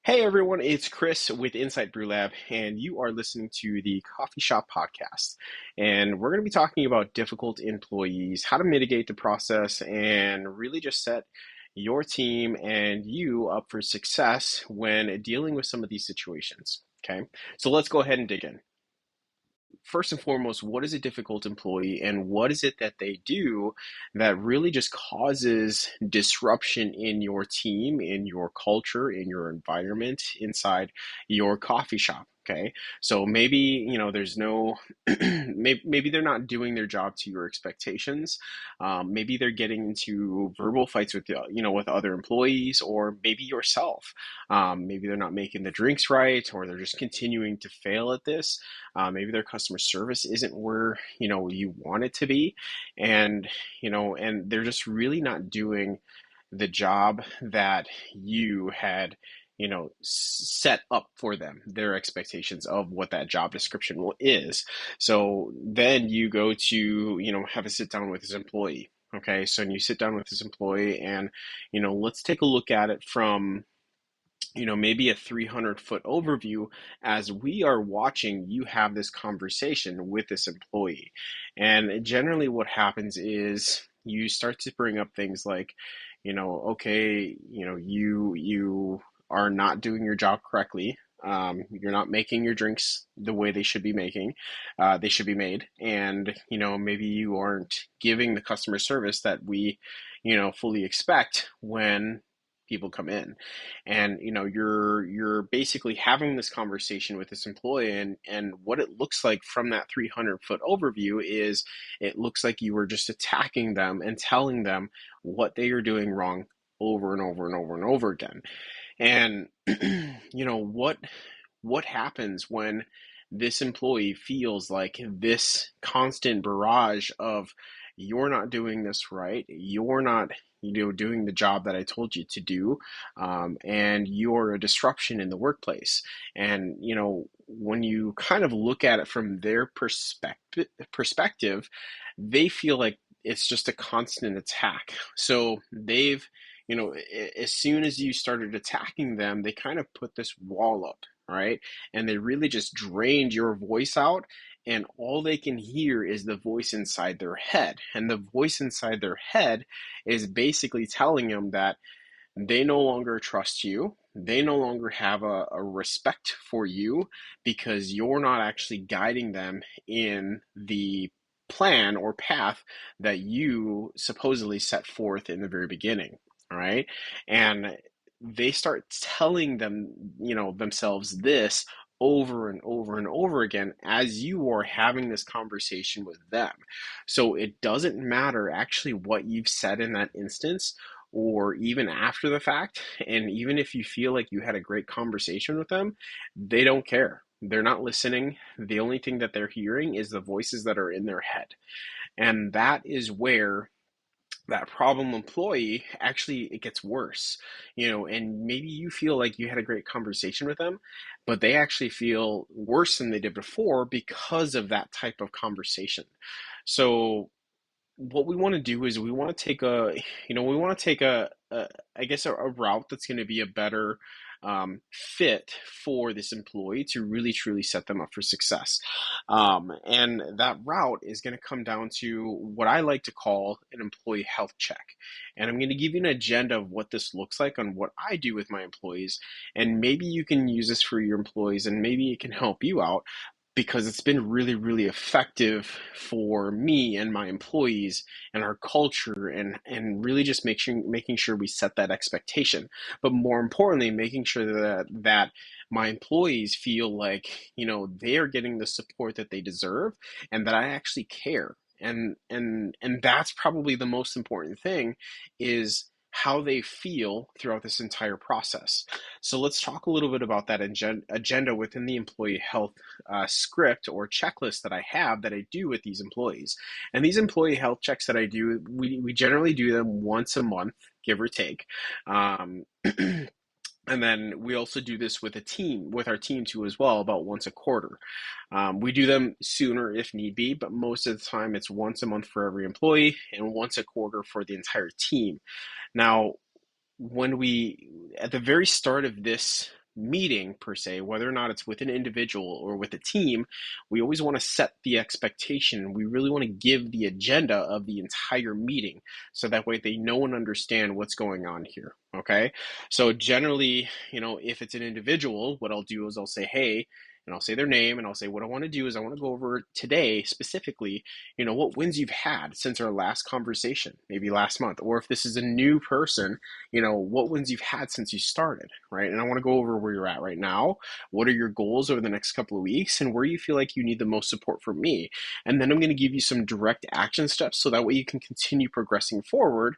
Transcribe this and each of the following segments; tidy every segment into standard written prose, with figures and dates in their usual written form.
Hey everyone, it's Chris with Insight Brew Lab, and you are listening to the Coffee Shop Podcast. And we're going to be talking about difficult employees, how to mitigate the process, and really just set your team and you up for success when dealing with some of these situations. Okay, so let's go ahead and dig in. First and foremost, what is a difficult employee and what is it that they do that really just causes disruption in your team, in your culture, in your environment, inside your coffee shop? Okay. So maybe, there's no, maybe they're not doing their job to your expectations. Maybe they're getting into verbal fights with, with other employees or maybe yourself. Maybe they're not making the drinks right or they're just continuing to fail at this. Maybe their customer service isn't where you want it to be, and and they're just really not doing the job that you had set up for them, their expectations of what that job description is. So then you go to have a sit down with this employee. Okay, so when you sit down with this employee and let's take a look at it from maybe a 300-foot overview as we are watching you have this conversation with this employee. And generally, what happens is you start to bring up things like, okay, you are not doing your job correctly. You're not making your drinks the way they should be made, and maybe you aren't giving the customer service that we, fully expect when people come in. And you're basically having this conversation with this employee, and what it looks like from that 300-foot overview is it looks like you were just attacking them and telling them what they are doing wrong over and over and over and over again. And what happens when this employee feels like this constant barrage of you're not doing this right, you're not doing the job that I told you to do, and you're a disruption in the workplace. And when you kind of look at it from their perspective, they feel like it's just a constant attack. So they've as soon as you started attacking them, they kind of put this wall up, right? And they really just drained your voice out, and all they can hear is the voice inside their head. And the voice inside their head is basically telling them that they no longer trust you. They no longer have a respect for you because you're not actually guiding them in the plan or path that you supposedly set forth in the very beginning. All right. And they start telling themselves this over and over and over again as you are having this conversation with them. So it doesn't matter actually what you've said in that instance or even after the fact. And even if you feel like you had a great conversation with them, they don't care. They're not listening. The only thing that they're hearing is the voices that are in their head. And that is where that problem employee actually it gets worse, and maybe you feel like you had a great conversation with them, but they actually feel worse than they did before because of that type of conversation. So what we want to do is we want to take a I guess a route that's going to be a better fit for this employee to really truly set them up for success. And that route is going to come down to what I like to call an employee health check. And I'm going to give you an agenda of what this looks like on what I do with my employees. And maybe you can use this for your employees and maybe it can help you out because it's been really, really effective for me and my employees and our culture, and really just making sure we set that expectation. But more importantly, making sure that my employees feel like, they are getting the support that they deserve and that I actually care. And that's probably the most important thing is how they feel throughout this entire process. So let's talk a little bit about that agenda within the employee health script or checklist that I have that I do with these employees. And these employee health checks that I do, we generally do them once a month, give or take. Um, and then we also do this with our team too as well, about once a quarter. We do them sooner if need be, but most of the time it's once a month for every employee and once a quarter for the entire team. Now, when we at the very start of this meeting per se, whether or not it's with an individual or with a team, we always want to set the expectation. We really want to give the agenda of the entire meeting so that way they know and understand what's going on here. Okay. So generally, if it's an individual, what I'll do is I'll say, hey, and I'll say their name and I'll say, what I want to do is I want to go over today specifically, what wins you've had since our last conversation, maybe last month, or if this is a new person, what wins you've had since you started, right? And I want to go over where you're at right now. What are your goals over the next couple of weeks and where you feel like you need the most support from me? And then I'm going to give you some direct action steps so that way you can continue progressing forward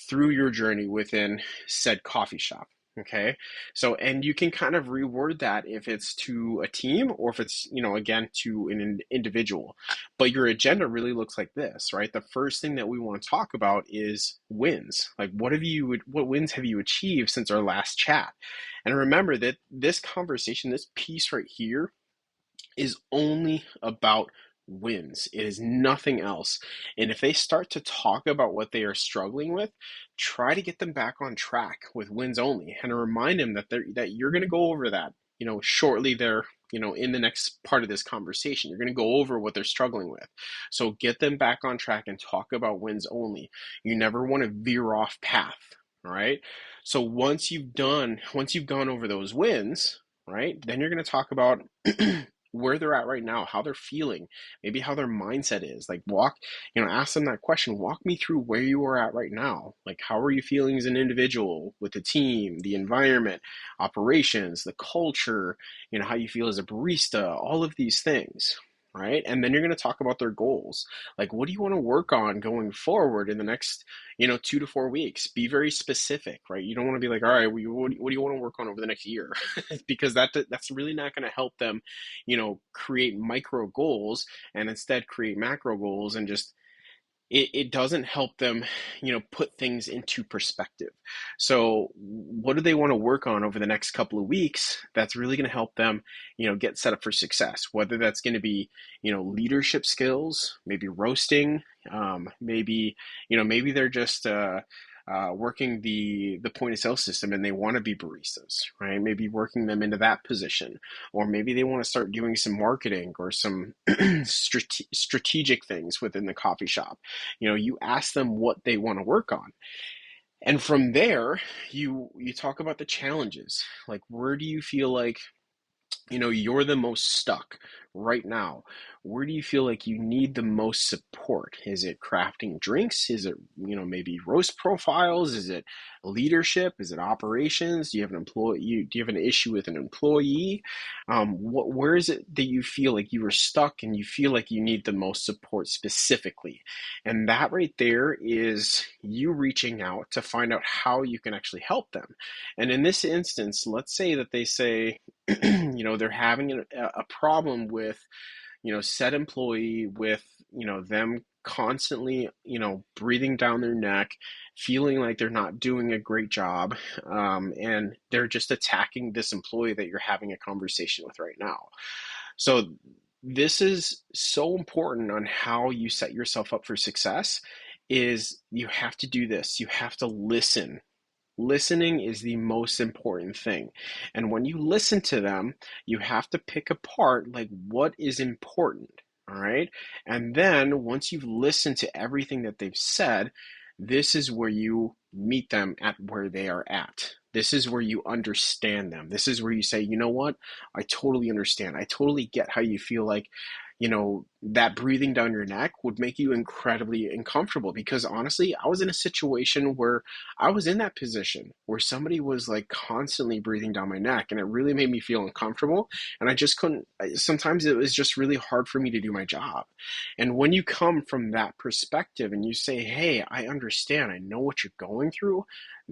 through your journey within said coffee shop. Okay. So, and you can kind of reword that if it's to a team or if it's, again, to an individual. But your agenda really looks like this, right? The first thing that we want to talk about is wins. Like, what wins have you achieved since our last chat? And remember that this conversation, this piece right here, is only about wins. It is nothing else. And if they start to talk about what they are struggling with, try to get them back on track with wins only and remind them that you're going to go over that, shortly there, in the next part of this conversation. You're going to go over what they're struggling with. So get them back on track and talk about wins only. You never want to veer off path. All right. So once you've gone over those wins, right, then you're going to talk about where they're at right now, how they're feeling, maybe how their mindset is. Like ask them that question. Walk me through where you are at right now. Like, how are you feeling as an individual, with the team, the environment, operations, the culture, how you feel as a barista, all of these things. Right. And then you're going to talk about their goals. Like, what do you want to work on going forward in the next, 2 to 4 weeks? Be very specific, right? You don't want to be like, all right, what do you want to work on over the next year? Because that's really not going to help them, create micro goals and instead create macro goals and just it doesn't help them, put things into perspective. So what do they want to work on over the next couple of weeks that's really going to help them, get set up for success? Whether that's going to be, leadership skills, maybe roasting, maybe they're just working the point of sale system and they want to be baristas, right? Maybe working them into that position, or maybe they want to start doing some marketing or some strategic things within the coffee shop. You ask them what they want to work on. And from there, you talk about the challenges. Like, where do you feel like you're the most stuck right now? Where do you feel like you need the most support? Is it crafting drinks? Is it, maybe roast profiles? Is it leadership? Is it operations? Do you have an issue with an employee? Where is it that you feel like you are stuck and you feel like you need the most support specifically? And that right there is you reaching out to find out how you can actually help them. And in this instance, let's say that they say, they're having a problem with, said employee, with, them constantly, breathing down their neck, feeling like they're not doing a great job, and they're just attacking this employee that you're having a conversation with right now. So this is so important on how you set yourself up for success. Is you have to do this. You have to listen. Listening is the most important thing. And when you listen to them, you have to pick apart like what is important. All right. And then once you've listened to everything that they've said, this is where you meet them at where they are at. This is where you understand them. This is where you say, you know what? I totally understand. I totally get how you feel like, that breathing down your neck would make you incredibly uncomfortable, because honestly, I was in a situation where I was in that position where somebody was like constantly breathing down my neck and it really made me feel uncomfortable. And I just couldn't, sometimes it was just really hard for me to do my job. And when you come from that perspective and you say, hey, I understand, I know what you're going through,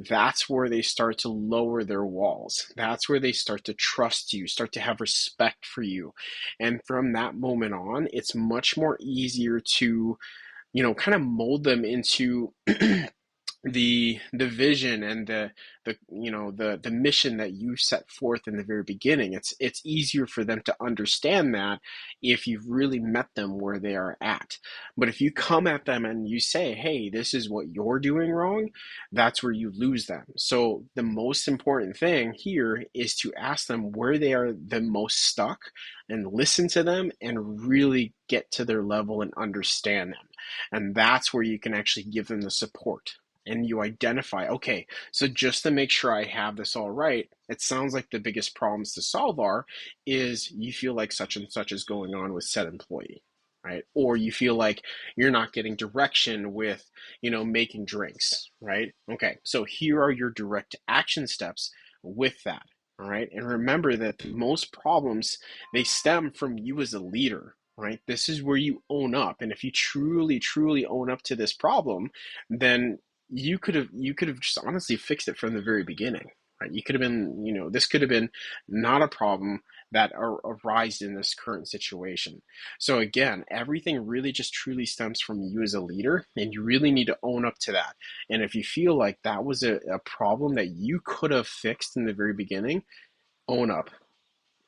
that's where they start to lower their walls. That's where they start to trust you, start to have respect for you. And from that moment on, it's much more easier to, kind of mold them into the vision and the the mission that you set forth in the very beginning. It's easier for them to understand that if you've really met them where they are at. But if you come at them and you say, hey, this is what you're doing wrong, that's where you lose them. So the most important thing here is to ask them where they are the most stuck and listen to them and really get to their level and understand them. And that's where you can actually give them the support. And you identify, okay, so just to make sure I have this all right, it sounds like the biggest problems to solve are is you feel like such and such is going on with said employee, right? Or you feel like you're not getting direction with, making drinks, right? Okay, so here are your direct action steps with that. All right. And remember that most problems, they stem from you as a leader, right? This is where you own up. And if you truly, truly own up to this problem, then you could have just honestly fixed it from the very beginning, right? You could have been, this could have been not a problem that arise in this current situation. So again, everything really just truly stems from you as a leader, and you really need to own up to that. And if you feel like that was a problem that you could have fixed in the very beginning, own up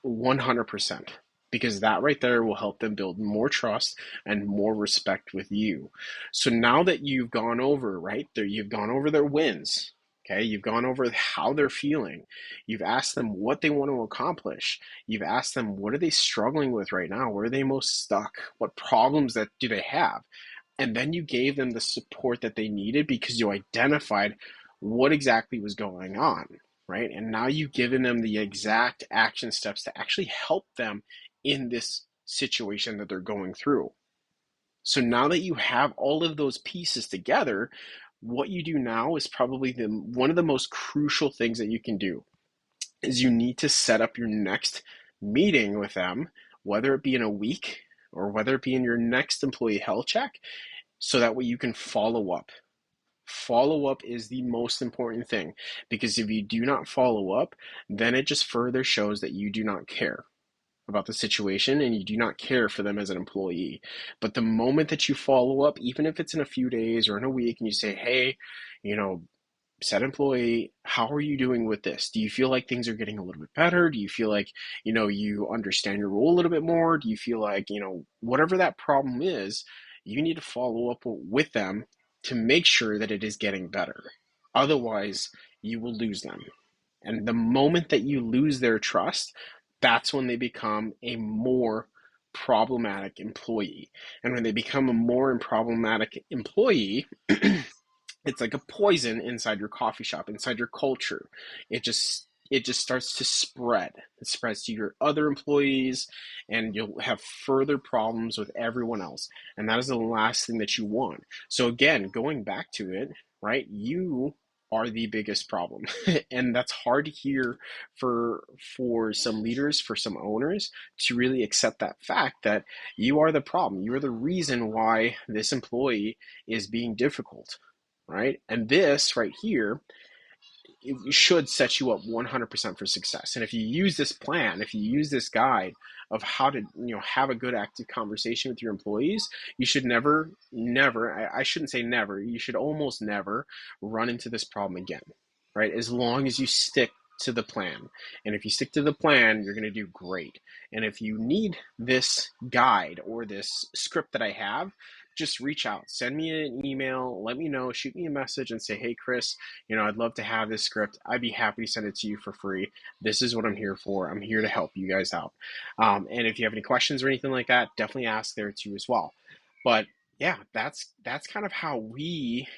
100%, because that right there will help them build more trust and more respect with you. So now that you've gone over, right, there, you've gone over their wins. Okay, you've gone over how they're feeling. You've asked them what they want to accomplish. You've asked them what are they struggling with right now? Where are they most stuck? What problems that do they have? And then you gave them the support that they needed because you identified what exactly was going on, right? And now you've given them the exact action steps to actually help them in this situation that they're going through. So now that you have all of those pieces together, what you do now is probably one of the most crucial things that you can do is you need to set up your next meeting with them, whether it be in a week or whether it be in your next employee health check, so that way you can follow up. Follow up is the most important thing, because if you do not follow up, then it just further shows that you do not care about the situation and you do not care for them as an employee. But the moment that you follow up, even if it's in a few days or in a week, and you say, hey, said employee, how are you doing with this? Do you feel like things are getting a little bit better? Do you feel like, you understand your role a little bit more? Do you feel like, whatever that problem is, you need to follow up with them to make sure that it is getting better. Otherwise, you will lose them. And the moment that you lose their trust, that's when they become a more problematic employee. And when they become a more problematic employee, it's like a poison inside your coffee shop, inside your culture. It just starts to spread. It spreads to your other employees, and you'll have further problems with everyone else. And that is the last thing that you want. So again, going back to it, right? You are the biggest problem. And that's hard to hear for some leaders, for some owners, to really accept that fact that you are the problem. You are the reason why this employee is being difficult, right? And this right here, it should set you up 100% for success. And if you use this plan, if you use this guide of how to, have a good active conversation with your employees, you should never, I shouldn't say never, you should almost never run into this problem again, right? As long as you stick to the plan. And if you stick to the plan, you're going to do great. And if you need this guide or this script that I have, just reach out, send me an email, let me know, shoot me a message and say, hey, Chris, I'd love to have this script. I'd be happy to send it to you for free. This is what I'm here for. I'm here to help you guys out. And if you have any questions or anything like that, definitely ask there too as well. But yeah, that's kind of how we,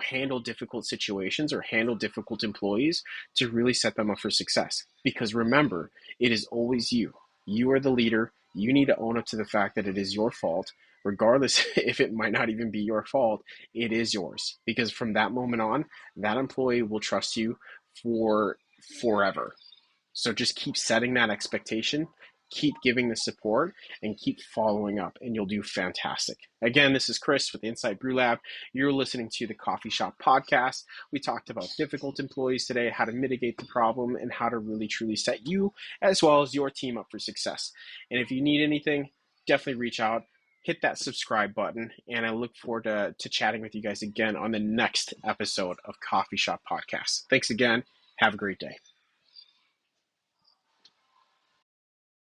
handle difficult situations or handle difficult employees to really set them up for success. Because remember, it is always you. You are the leader. You need to own up to the fact that it is your fault. Regardless if it might not even be your fault, it is yours. Because from that moment on, that employee will trust you for forever. So just keep setting that expectation, keep giving the support, and keep following up, and you'll do fantastic. Again, this is Chris with Insight Brew Lab. You're listening to the Coffee Shop Podcast. We talked about difficult employees today, how to mitigate the problem, and how to really truly set you as well as your team up for success. And if you need anything, definitely reach out. hit that subscribe button, and I look forward to chatting with you guys again on the next episode of Coffee Shop Podcast. Thanks again. Have a great day.